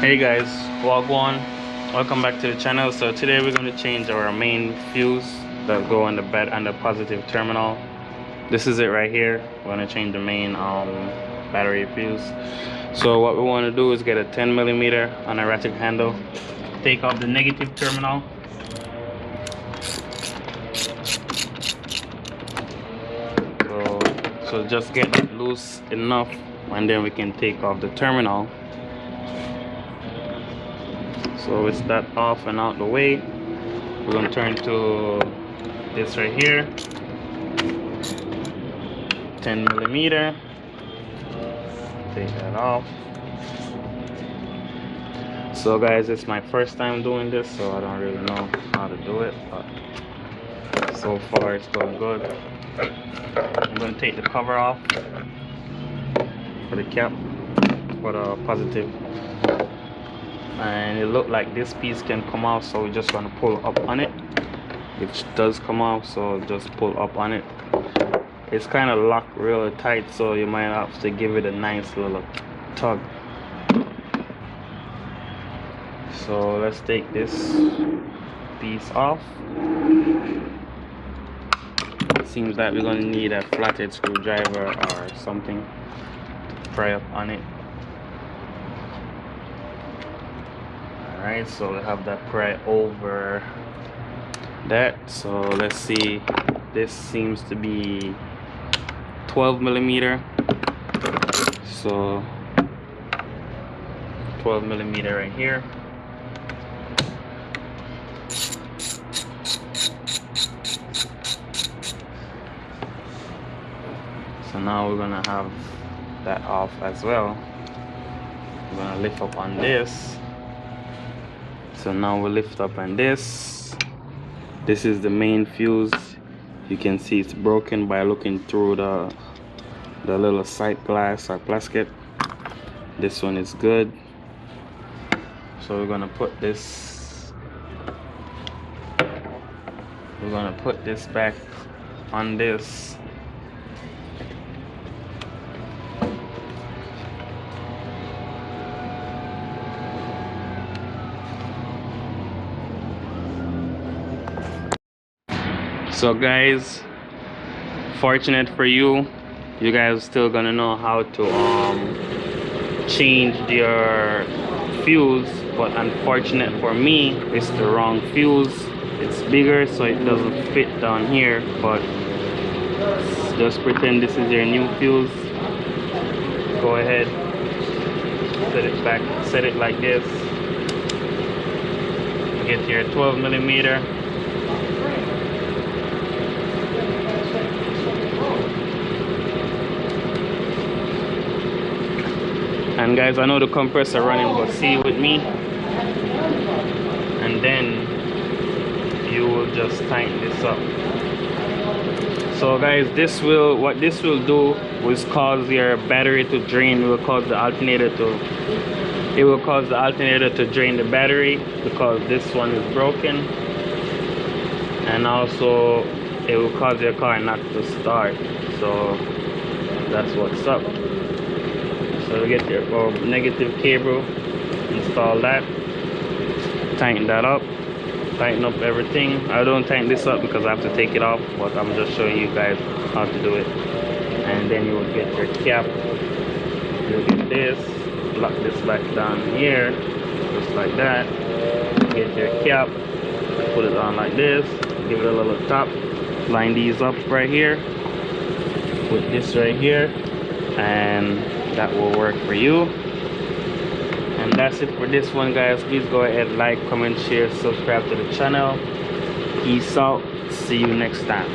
Hey guys, Wagwan, welcome back to the channel. So today we're going to change our main fuse that go on the bed and the positive terminal. This is it right here. We're going to change the main battery fuse. So what we want to do is get a 10mm on a ratchet handle, take off the negative terminal, so just get it loose enough, and then we can take off the terminal. So it's that off and out the way. We're going to turn to this right here, 10mm. Take that off. So guys, it's my first time doing this, so I don't really know how to do it, but so far it's going good. I'm going to take the cover off for the cap, for the positive, and it looked like this piece can come out, so we're just going to pull up on it, which does come out, so just pull up on it. It's kind of locked really tight, so you might have to give it a nice little tug. So let's take this piece off. It seems like we're going to need a flathead screwdriver or something to pry up on it. Alright, so we have that pry over that. So let's see, this seems to be 12mm. So 12mm right here. So now we're gonna have that off as well. We're gonna lift up on this. So now we lift up on this. This is the main fuse. You can see it's broken by looking through the little sight glass or plastic. This one is good. So we're gonna put this back on this. So guys, fortunate for you, you guys still gonna know how to change your fuse, but unfortunate for me, it's the wrong fuse. It's bigger, so it doesn't fit down here, but just pretend this is your new fuse. Go ahead, set it back, set it like this. Get your 12mm. And guys, I know the compressor running, but see with me, and then you will just tighten this up. So guys, what this will do is cause your battery to drain. It will cause the alternator to drain the battery, because this one is broken, and also it will cause your car not to start. So that's what's up. So we get your negative cable, install that, tighten that up, tighten up everything. I don't tighten this up because I have to take it off, but I'm just showing you guys how to do it. And then you will get your cap. You'll get this, lock this back down here, just like that. Get your cap, put it on like this, give it a little tap, line these up right here, put this right here, and that will work for you. And that's it for this one, guys. Please go ahead, like, comment, share, subscribe to the channel. Peace out, see you next time.